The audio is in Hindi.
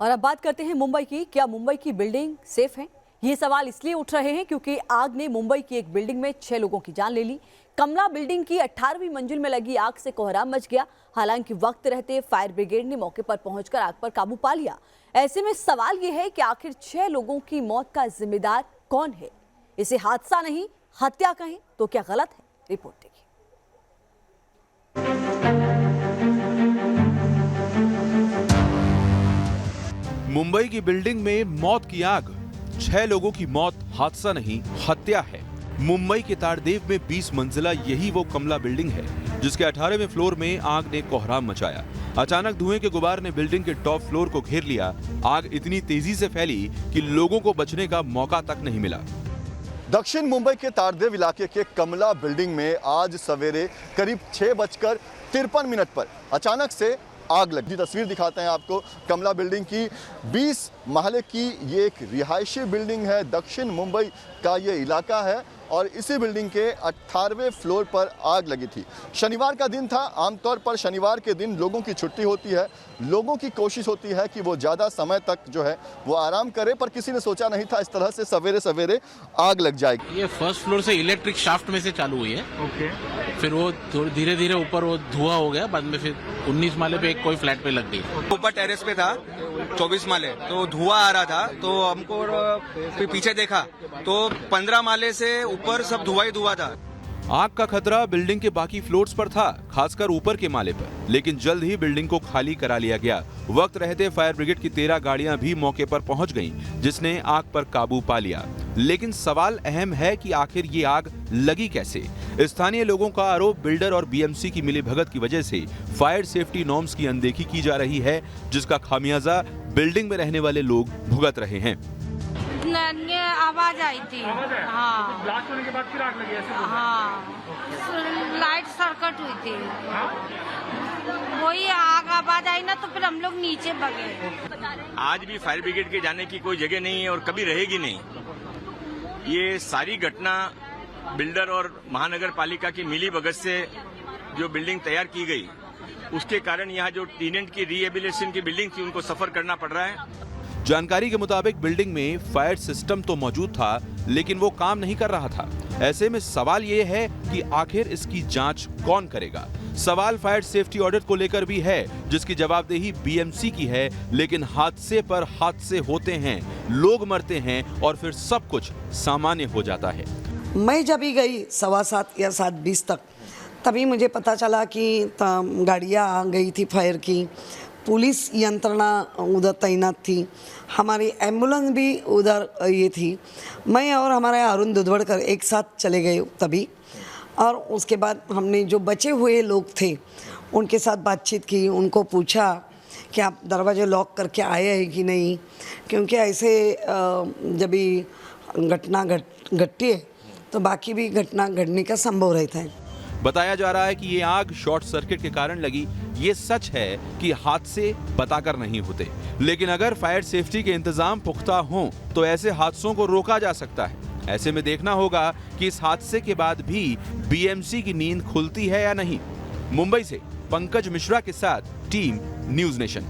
और अब बात करते हैं मुंबई की। क्या मुंबई की बिल्डिंग सेफ है? ये सवाल इसलिए उठ रहे हैं क्योंकि आग ने मुंबई की एक बिल्डिंग में 6 लोगों की जान ले ली। कमला बिल्डिंग की 18वीं मंजिल में लगी आग से कोहराम मच गया। हालांकि वक्त रहते फायर ब्रिगेड ने मौके पर पहुंचकर आग पर काबू पा लिया। ऐसे में सवाल ये है कि आखिर 6 लोगों की मौत का जिम्मेदार कौन है? इसे हादसा नहीं हत्या कहें तो क्या गलत है? रिपोर्ट देखिए। मुंबई की बिल्डिंग में मौत की आग। 6 लोगों की मौत हादसा नहीं हत्या है। मुंबई के ताड़देव में 20 मंजिला यही वो कमला बिल्डिंग है जिसके 18वें फ्लोर में आग ने कोहराम मचाया। अचानक धुएं के गुबार ने बिल्डिंग के टॉप फ्लोर को घेर लिया। आग इतनी तेजी से फैली कि लोगों को बचने का मौका तक नहीं मिला। दक्षिण मुंबई के ताड़देव इलाके के कमला बिल्डिंग में आज सवेरे करीब 6:53 पर अचानक से आग लगी। तस्वीर दिखाते हैं आपको कमला बिल्डिंग की। 20 महले की ये एक रिहायशी बिल्डिंग है। दक्षिण मुंबई का ये इलाका है और इसी बिल्डिंग के 18वें फ्लोर पर आग लगी थी। शनिवार का दिन था। आमतौर पर शनिवार के दिन लोगों की छुट्टी होती है। लोगों की कोशिश होती है कि वो ज़्यादा समय तक जो है वो आराम करे, पर किसी ने सोचा नहीं था इस तरह से सवेरे सवेरे आग लग जाएगी। ये फर्स्ट फ्लोर से इलेक्ट्रिक शाफ्ट में से चालू हुई है। फिर वो धीरे धीरे ऊपर वो धुआं हो गया। बाद में फिर 19 माले पे कोई फ्लैट पे लग गई। ऊपर टेरेस पे था 24 माले, तो धुआं आ रहा था। तो हमको फिर पीछे देखा तो 15 माले से ऊपर सब धुआं ही धुआं था। आग का खतरा बिल्डिंग के बाकी फ्लोर्स पर था, खासकर ऊपर के माले पर, लेकिन जल्द ही बिल्डिंग को खाली करा लिया गया। वक्त रहते फायर ब्रिगेड की 13 गाड़ियां भी मौके पर पहुंच गईं, जिसने आग पर काबू पा लिया। लेकिन सवाल अहम है कि आखिर ये आग लगी कैसे? स्थानीय लोगों का आरोप बिल्डर और बीएमसी की मिलीभगत की वजह से फायर सेफ्टी नॉर्म्स की अनदेखी की जा रही है, जिसका खामियाजा बिल्डिंग में रहने वाले लोग भुगत रहे हैं। आवाज आई थी। हाँ, ब्लास्ट होने के बाद फिर आग लगी ऐसे? हाँ, लाइट सर्किट हुई थी। वही आवाज आई ना, तो फिर हम लोग नीचे भागे। आज भी फायर ब्रिगेड के जाने की कोई जगह नहीं है और कभी रहेगी नहीं। ये सारी घटना बिल्डर और महानगर पालिका की मिलीभगत से जो बिल्डिंग तैयार की गई, उसके कारण यहाँ जो टेनेंट की रिहेबिलिटेशन की बिल्डिंग थी उनको सफर करना पड़ रहा है। जानकारी के मुताबिक बिल्डिंग में फायर सिस्टम तो मौजूद था, लेकिन वो काम नहीं कर रहा था। ऐसे में सवाल ये है कि आखिर इसकी जांच कौन करेगा? सवाल फायर सेफ्टी ऑडिट को लेकर भी है, जिसकी जवाबदेही बीएमसी की है। लेकिन हादसे पर हादसे होते हैं, लोग मरते हैं और फिर सब कुछ सामान्य हो जाता है। मैं जब ही गई 7:15 या 7:20 तक, तभी मुझे पता चला कि गाड़ियाँ आ गई थी फायर की, पुलिस यंत्रणा उधर तैनात थी, हमारी एम्बुलेंस भी उधर ये थी। मैं और हमारे अरुण दुधवड़कर एक साथ चले गए तभी, और उसके बाद हमने जो बचे हुए लोग थे उनके साथ बातचीत की। उनको पूछा कि आप दरवाजे लॉक करके आए हैं कि नहीं, क्योंकि ऐसे जब भी घटना घटती है तो बाकी भी घटना घटने का संभव रहता है। बताया जा रहा है कि ये आग शॉर्ट सर्किट के कारण लगी। ये सच है कि हादसे बताकर नहीं होते, लेकिन अगर फायर सेफ्टी के इंतजाम पुख्ता हों तो ऐसे हादसों को रोका जा सकता है। ऐसे में देखना होगा कि इस हादसे के बाद भी बीएमसी की नींद खुलती है या नहीं। मुंबई से पंकज मिश्रा के साथ टीम न्यूज़ नेशन।